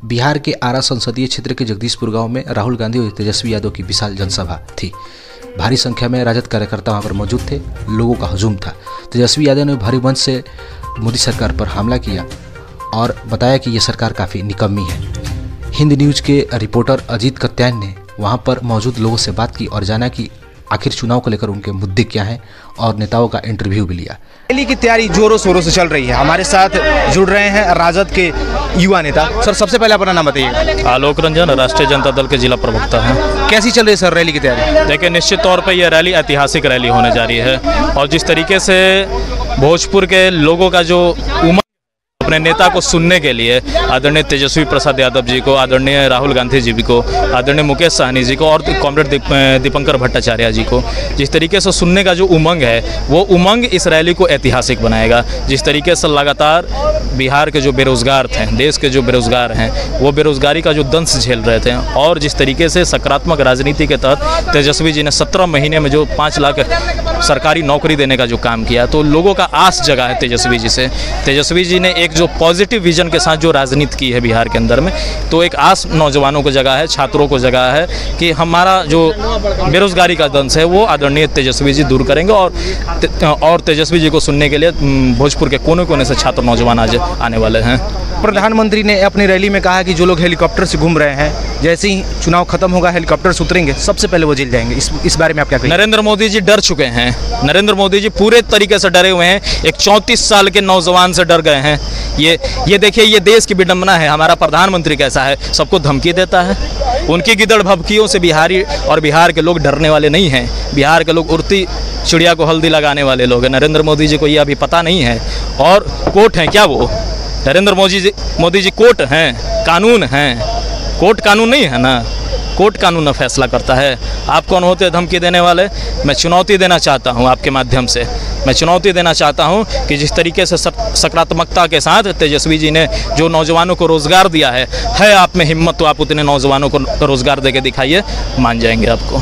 बिहार के आरा संसदीय क्षेत्र के जगदीशपुर गांव में राहुल गांधी और तेजस्वी यादव की विशाल जनसभा थी। भारी संख्या में राजद कार्यकर्ता वहां पर मौजूद थे। लोगों का हुजूम था। तेजस्वी यादव ने भारी मंच से मोदी सरकार पर हमला किया और बताया कि यह सरकार काफ़ी निकम्मी है। हिंद न्यूज़ के रिपोर्टर अजीत कत्यान ने वहां पर मौजूद लोगों से बात की और जाना कि आखिर चुनाव को लेकर उनके मुद्दे क्या हैं और नेताओं का इंटरव्यू भी लिया। रैली की तैयारी जोरों शोरों से चल रही है। हमारे साथ जुड़ रहे हैं राजद के युवा नेता। सर, सबसे पहले अपना नाम बताइए। आलोक रंजन, राष्ट्रीय जनता दल के जिला प्रवक्ता हैं। कैसी चल रही है सर रैली की तैयारी? देखिए, निश्चित तौर पे यह रैली ऐतिहासिक रैली होने जा रही है और जिस तरीके से भोजपुर के लोगों का जो उमंग अपने नेता को सुनने के लिए आदरणीय तेजस्वी प्रसाद यादव जी को, आदरणीय राहुल गांधी जी को, आदरणीय मुकेश सहनी जी को और कॉमरेड दीपंकर भट्टाचार्य जी को जिस तरीके से सुनने का जो उमंग है वो उमंग इस रैली को ऐतिहासिक बनाएगा। जिस तरीके से लगातार बिहार के जो बेरोजगार थे, देश के जो बेरोजगार हैं, वो बेरोजगारी का जो दंश झेल रहे थे और जिस तरीके से सकारात्मक राजनीति के तहत तेजस्वी जी ने 17 महीने में जो 5 लाख सरकारी नौकरी देने का जो काम किया, तो लोगों का आस जगा है तेजस्वी जी से। तेजस्वी जी ने एक जो पॉजिटिव विजन के साथ जो राजनीति की है बिहार के अंदर में, तो एक आस नौजवानों को जगह है, छात्रों को जगह है कि हमारा जो बेरोजगारी का दंश है वो आदरणीय तेजस्वी जी दूर करेंगे और तेजस्वी जी को सुनने के लिए भोजपुर के कोने कोने से छात्र नौजवान आज आने वाले हैं। प्रधानमंत्री ने अपनी रैली में कहा कि जो लोग हेलीकॉप्टर से घूम रहे हैं, जैसे ही चुनाव खत्म होगा हेलीकॉप्टर से उतरेंगे, सबसे पहले वो जेल जाएंगे। इस बारे में आप क्या कहेंगे? नरेंद्र मोदी जी डर चुके हैं। नरेंद्र मोदी जी पूरे तरीके से डरे हुए हैं। एक 34 साल के नौजवान से डर गए हैं। ये देखिए, ये देश की विडंबना है। हमारा प्रधानमंत्री कैसा है, सबको धमकी देता है। उनकी गिदड़ भभकियों से बिहारी और बिहार के लोग डरने वाले नहीं हैं। बिहार के लोग उड़ती चिड़िया को हल्दी लगाने वाले लोग हैं। नरेंद्र मोदी जी को ये अभी पता नहीं है। और कोर्ट हैं क्या वो? नरेंद्र मोदी जी कोर्ट हैं, कानून हैं। कोर्ट कानून नहीं है ना, कोर्ट कानून न फैसला करता है। आप कौन होते हैं धमकी देने वाले? मैं चुनौती देना चाहता हूं आपके माध्यम से। मैं चुनौती देना चाहता हूं कि जिस तरीके से सकारात्मकता के साथ तेजस्वी जी ने जो नौजवानों को रोज़गार दिया है आप में हिम्मत तो आप उतने नौजवानों को रोज़गार दे के दिखाइए, मान जाएंगे आपको।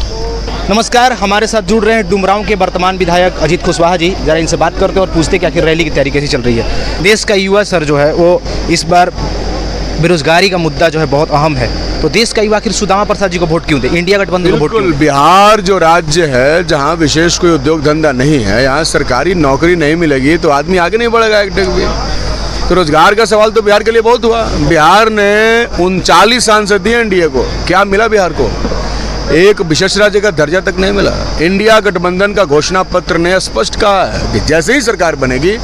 नमस्कार, हमारे साथ जुड़ रहे हैं डुमरांव के वर्तमान विधायक अजीत कुशवाहा जी। जरा इनसे बात करते हैं और पूछते हैं कि आखिर रैली की तैयारी कैसी चल रही है। देश का युवा सर जो है वो इस बार बेरोजगारी का मुद्दा जो है बहुत अहम है, तो देश का युवा आखिर सुदामा प्रसाद जी को वोट क्यों दे, इंडिया गठबंधन को वोट क्यों? बिहार जो राज्य है जहाँ विशेष कोई उद्योग धंधा नहीं है, यहाँ सरकारी नौकरी नहीं मिलेगी तो आदमी आगे नहीं बढ़ेगा एक भी। तो रोजगार का सवाल तो बिहार के लिए बहुत हुआ। बिहार ने 39 सांसद दिए एनडीए को, क्या मिला बिहार को? एक विशेष राज्य का दर्जा तक नहीं मिला। इंडिया गठबंधन का घोषणा पत्र ने स्पष्ट कहा है कि जैसे ही सरकार बनेगी,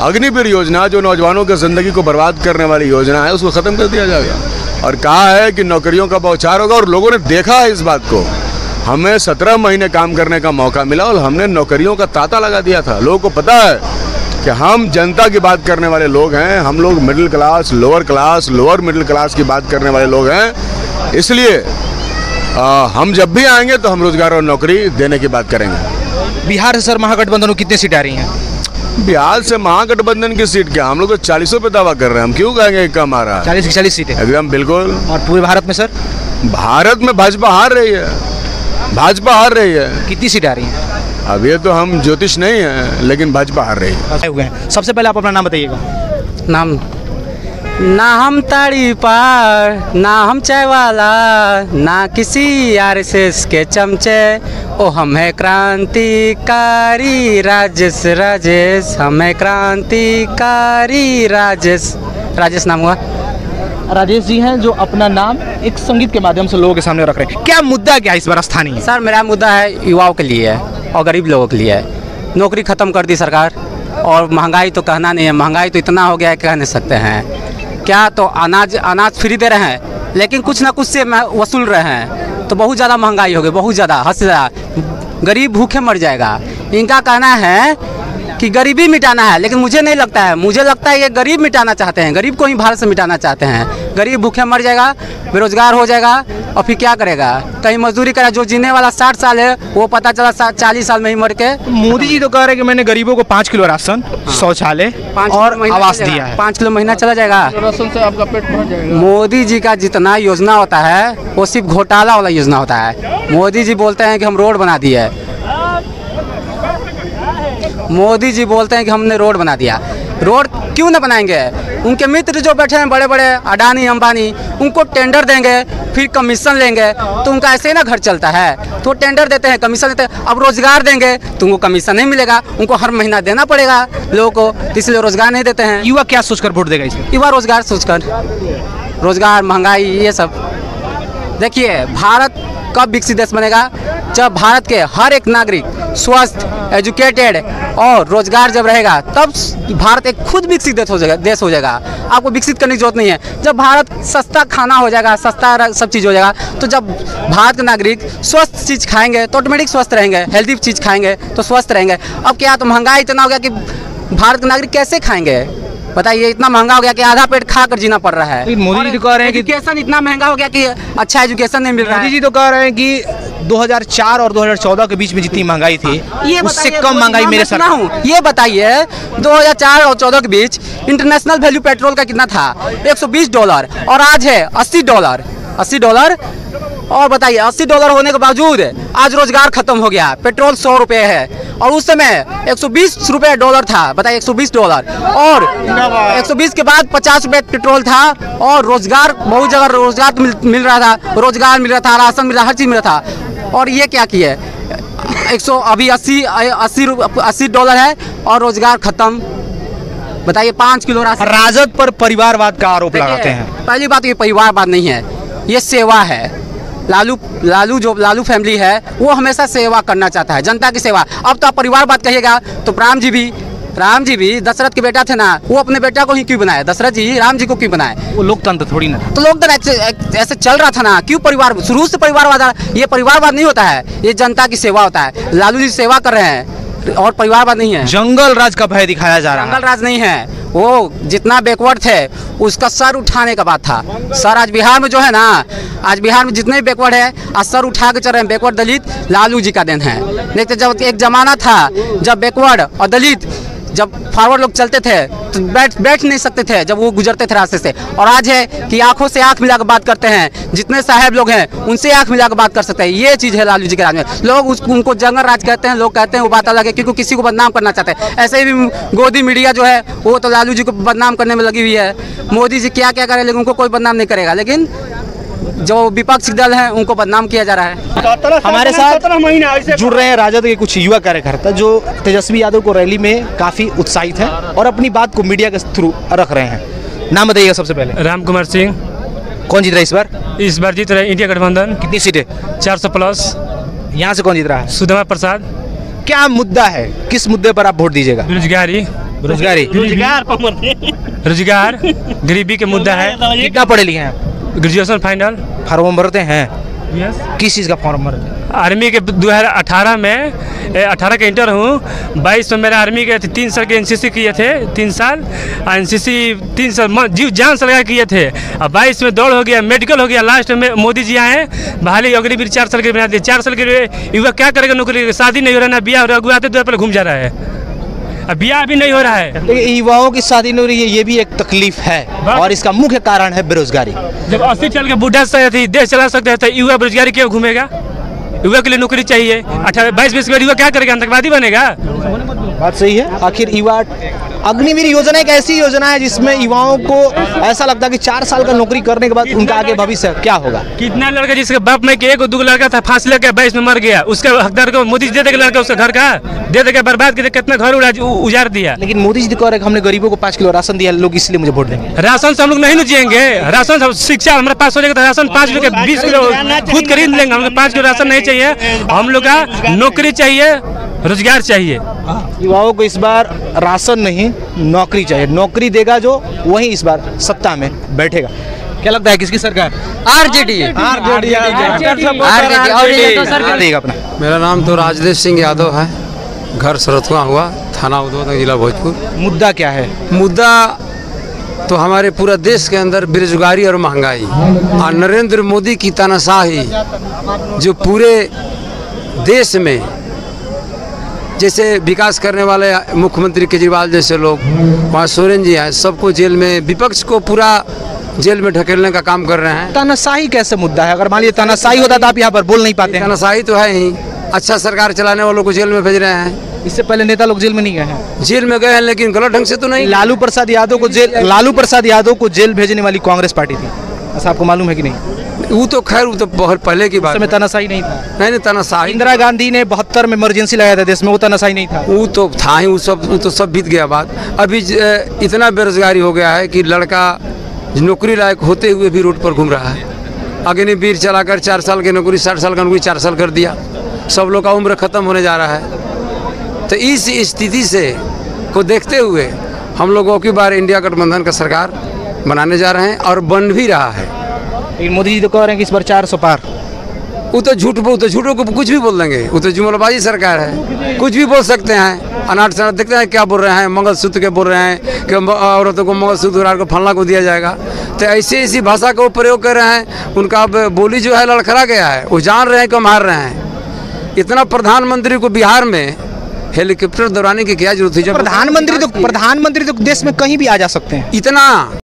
अग्निवीर योजना जो नौजवानों की जिंदगी को बर्बाद करने वाली योजना है उसको खत्म कर दिया जाएगा। और कहा है कि नौकरियों का बौछार होगा और लोगों ने देखा है इस बात को। हमें 17 महीने काम करने का मौका मिला और हमने नौकरियों का तांता लगा दिया था। लोगों को पता है कि हम जनता की बात करने वाले लोग हैं। हम लोग middle class, lower middle class की बात करने वाले लोग हैं। इसलिए हम जब भी आएंगे तो हम रोजगार और नौकरी देने की बात करेंगे। बिहार से सर महागठबंधन को कितनी सीट आ रही हैं? बिहार से महागठबंधन की सीट क्या, हम लोग तो 40 पे दावा कर रहे हैं। हम क्यों कहेंगे कम आ रहा है? 40 की 40 सीटें एकदम बिल्कुल। और पूरे भारत में सर? भारत में भाजपा हार रही है। भाजपा हार रही है। कितनी सीटें आ रही हैं? अब ये तो हम ज्योतिष नहीं है, लेकिन भाजपा हार रही है। सबसे पहले आप अपना नाम बताइएगा। नाम ना हम ताड़ी पार, ना हम चाय वाला, ना किसी आरएसएस के चमचे, ओ हम है क्रांतिकारी राजेश, हम है क्रांतिकारी राजेश नाम हुआ। राजेश जी हैं जो अपना नाम एक संगीत के माध्यम से लोगों के सामने रख रहे हैं। क्या मुद्दा क्या इस बार स्थानीय? सर, मेरा मुद्दा है युवाओं के लिए है और गरीब लोगों के लिए है। नौकरी ख़त्म कर दी सरकार और महंगाई तो कहना नहीं है। महंगाई तो इतना हो गया है कह नहीं सकते हैं। क्या तो अनाज फ्री दे रहे हैं, लेकिन कुछ ना कुछ से वसूल रहे हैं, तो बहुत ज़्यादा महंगाई हो गई, बहुत ज़्यादा, हद से ज़्यादा। गरीब भूखे मर जाएगा। इनका कहना है कि गरीबी मिटाना है, लेकिन मुझे नहीं लगता है। मुझे लगता है ये गरीब मिटाना चाहते हैं, गरीब को ही भारत से मिटाना चाहते हैं। गरीब भूखे मर जाएगा, बेरोजगार हो जाएगा और फिर क्या करेगा? कहीं मजदूरी करेगा। जो जीने वाला 60 साल है वो पता चला 40 साल में ही मर के। मोदी जी तो कह रहे हैं कि मैंने गरीबों को 5 किलो राशन, शौचालय और आवास दिया है। 5 किलो महीना चला जाएगा। राशन से आपका पेट भर जाएगा। मोदी जी का जितना योजना होता है वो सिर्फ घोटाला वाला योजना होता है। मोदी जी बोलते हैं कि हम रोड बना दिए, मोदी जी बोलते हैं कि हमने रोड बना दिया। रोड क्यों ना बनाएंगे? उनके मित्र जो बैठे हैं बड़े बड़े अडानी अंबानी, उनको टेंडर देंगे फिर कमीशन लेंगे, तो उनका ऐसे ही ना घर चलता है। तो टेंडर देते हैं, कमीशन देते हैं। अब रोजगार देंगे तो उनको कमीशन नहीं मिलेगा, उनको हर महीना देना पड़ेगा लोगों को, इसलिए रोजगार नहीं देते हैं। युवा क्या सोचकर वोट देगा इसमें? युवा रोजगार सोचकर, रोजगार, महंगाई, ये सब। देखिए, भारत कब विकसित देश बनेगा? जब भारत के हर एक नागरिक स्वस्थ, एजुकेटेड और रोजगार जब रहेगा, तब भारत एक खुद विकसित देश हो जाएगा। आपको विकसित करने की जरूरत नहीं है। जब भारत सस्ता खाना हो जाएगा, सस्ता सब चीज़ हो जाएगा, तो जब भारत के नागरिक स्वस्थ चीज़ खाएंगे तो ऑटोमेटिक स्वस्थ रहेंगे, हेल्दी चीज़ खाएंगे तो स्वस्थ रहेंगे। अब क्या, तो महंगाई इतना हो गया कि भारत के नागरिक कैसे खाएंगे? बताइए, इतना महंगा हो गया कि आधा पेट खा कर जीना पड़ रहा है। मोदी जी तो कह रहे हैं कि एजुकेशन इतना महंगा हो गया कि अच्छा एजुकेशन नहीं मिल रहा है। मोदी जी तो कह रहे हैं कि 2004 और 2014 के बीच में जितनी महंगाई थी, उससे कम महंगाई मेरे साथ हूँ। ये बताइए, 2004 और 14 के बीच इंटरनेशनल वैल्यू पेट्रोल का कितना था? $120 और आज है $80। $80 और बताइए, $80 होने के बावजूद आज रोजगार खत्म हो गया। पेट्रोल 100 रुपये है और उस समय $120 था। बताइए, $120 और 120 के बाद 50 रुपये पेट्रोल था और रोजगार, बहुत जगह रोजगार मिल रहा था, रोजगार मिल रहा था, राशन मिल रहा, हर चीज़ मिल रहा था। और ये क्या किए? अभी $80 है और रोजगार खत्म। बताइए, 5 किलो राशन। राजद पर परिवारवाद का आरोप लगाते हैं। पहली बात, ये परिवारवाद नहीं है, ये सेवा है। लालू फैमिली है, वो हमेशा सेवा करना चाहता है, जनता की सेवा। अब तो आप परिवारवाद कहिएगा तो राम जी भी दशरथ के बेटा थे ना, वो अपने बेटा को ही क्यों बनाए? दशरथ जी राम जी को क्यों बनाए? वो लोकतंत्र थोड़ी ना, तो लोकतंत्र ऐसे चल रहा था ना, क्यों परिवार? शुरू से परिवारवाद, ये परिवारवाद नहीं होता है, ये जनता की सेवा होता है। लालू जी सेवा कर रहे हैं और परिवारवाद नहीं है। जंगल राज का भय दिखाया जा रहा है। जंगल राज नहीं है, वो जितना बैकवर्ड थे उसका सर उठाने का बात था। सर आज बिहार में जो है ना, आज बिहार में जितने भी बैकवर्ड है, आज सर उठा के चल रहे हैं। बैकवर्ड दलित लालू जी का देन है। नहीं तो जब एक जमाना था जब बैकवर्ड और दलित, जब फॉरवर्ड लोग चलते थे तो बैठ नहीं सकते थे जब वो गुजरते थे रास्ते से। और आज है कि आंखों से आंख मिलाकर बात करते हैं, जितने साहब लोग हैं उनसे आंख मिलाकर बात कर सकते हैं। ये चीज़ है लालू जी के राज में। लोग उनको जंगल राज कहते हैं, लोग कहते हैं, वो बात अलग है, क्योंकि किसी को बदनाम करना चाहते हैं। ऐसे ही गोदी मीडिया जो है वो तो लालू जी को बदनाम करने में लगी हुई है। मोदी जी क्या क्या करें, लेकिन उनको कोई बदनाम नहीं करेगा, लेकिन जो विपक्षी दल है उनको बदनाम किया जा रहा है। हमारे साथ जुड़ रहे हैं राजद के कुछ युवा कार्यकर्ता जो तेजस्वी यादव को रैली में काफी उत्साहित हैं और अपनी बात को मीडिया के थ्रू रख रहे हैं। नाम बताइएगा सबसे पहले। राम कुमार सिंह। कौन जीत रहा है इस बार? इस बार जीत रहा है इंडिया गठबंधन। कितनी सीटें? 400+। यहाँ से कौन जीत रहा है? सुधमा प्रसाद। क्या मुद्दा है, किस मुद्दे पर आप वोट दीजिएगा? बेरोजगारी, रोजगार, गरीबी के मुद्दा है। कितना पढ़े लिखे हैं आप? Graduation final. फॉर्म भरते हैं? यस। किस चीज़ का फॉर्म भरते हैं? आर्मी के 2018 में 18 का इंटर हूँ। 22 में मेरा आर्मी के 3 साल के एनसीसी किए थे, 3 साल एनसीसी 3 साल जीव जान से लगा किए थे। अब 22 में दौड़ हो गया, मेडिकल हो गया। लास्ट में मोदी जी आए, बहाली अग्निवीर 4 साल के बना दिए। 4 साल के युवा क्या करेगा? नौकरी, शादी नहीं हो रहा, ना बिया हो रहा, अगुआते द्वार पर घूम जा रहा है। अब ब्याह भी नहीं हो रहा है। तो युवाओं की शादी नहीं हो रही है, ये भी एक तकलीफ है और इसका मुख्य कारण है बेरोजगारी। जब 80 साल के बुढ़ा से देश चला सकते हैं तो युवा बेरोजगारी क्यों घूमेगा? युवा के लिए नौकरी चाहिए। 22-20 में युवा क्या करेगा? आतंकवादी बनेगा? बात सही है। आखिर युवा अग्निवीर योजना एक ऐसी योजना है जिसमें युवाओं को ऐसा लगता है कि 4 साल का नौकरी करने के बाद उनका आगे भविष्य क्या होगा। कितना लड़का जिसके बाप में के 1-2 लड़का था, फांसी लग गया, 22 में मर गया, उसका हकदार को मोदी जी दे देगा? लड़का उसका घर का दे देगा, बर्बाद कर, कितना घर उजाड़ दिया। लेकिन मोदी जी कह रहे हैं हमने गरीबों को 5 किलो राशन दिया, लोग इसलिए मुझे वोट देंगे। राशन से हम लोग नहीं जिएंगे। राशन शिक्षा हमारे पास हो जाएगा तो राशन 5 किलो के 20 किलो खुद खरीद लेंगे। हमको 5 किलो राशन नहीं चाहिए, हम लोग का नौकरी चाहिए, रोजगार चाहिए। युवाओं को इस बार राशन नहीं, नौकरी चाहिए। नौकरी देगा जो, वही इस बार सत्ता में बैठेगा। क्या लगता है किसकी सरकार? आरजेडी। अपना मेरा नाम तो राजदेव सिंह यादव है, घर सरथुआ हुआ, थाना उदोद, जिला भोजपुर। मुद्दा क्या है? मुद्दा तो हमारे पूरा देश के अंदर बेरोजगारी और महंगाई और नरेंद्र मोदी की तानाशाही जो पूरे देश में, जैसे विकास करने वाले मुख्यमंत्री केजरीवाल जैसे लोग, वहाँ सोरेन जी हैं, सबको जेल में, विपक्ष को पूरा जेल में ढकेलने का काम कर रहे हैं। तानाशाही कैसे मुद्दा है? अगर मान लीजिए तानाशाही होता तो आप यहाँ पर बोल नहीं पाते। तानाशाही तो है ही, अच्छा सरकार चलाने वालों को जेल में भेज रहे हैं। इससे पहले नेता लोग जेल में नहीं गए हैं? जेल में गए हैं लेकिन गलत ढंग से तो नहीं। लालू प्रसाद यादव को जेल भेजने वाली कांग्रेस पार्टी थी, ऐसा आपको मालूम है कि नहीं? वो तो खैर वो तो बहुत पहले की बात समय है। तानाशाही नहीं था। नहीं तानाशाही। इंदिरा गांधी ने 72 में इमरजेंसी लगाया था देश में, वो तानाशाही नहीं था। वो तो था ही, वो तो सब बीत गया बात। अभी इतना बेरोजगारी हो गया है कि लड़का नौकरी लायक होते हुए भी रोड पर घूम रहा है। अग्निवीर चलाकर 4 साल की नौकरी 60 साल का नौकरी 4 साल कर दिया। सब लोग का उम्र खत्म होने जा रहा है। तो इस स्थिति से को देखते हुए हम लोगों की बार इंडिया गठबंधन का सरकार बनाने जा रहे हैं और बन भी रहा है। लेकिन मोदी जी तो कह रहे हैं कि इस बार 400 पार। वो तो झूठों को कुछ भी बोल देंगे। वो तो जुमलबाजी सरकार है, कुछ भी बोल सकते हैं। अनाट सनाट देखते हैं क्या बोल रहे हैं, मंगलसूत्र के बोल रहे हैं कि औरतों को मंगलसूत्र को फलना को दिया जाएगा। तो ऐसी भाषा का वो प्रयोग कर रहे हैं। उनका अब बोली जो है लड़खड़ा गया है। वो जान रहे हैं कि हम हार रहे हैं। इतना प्रधानमंत्री को बिहार में हेलीकॉप्टर दौड़ाने की क्या जरूरत थी? जब प्रधानमंत्री तो देश में कहीं भी आ जा सकते हैं। इतना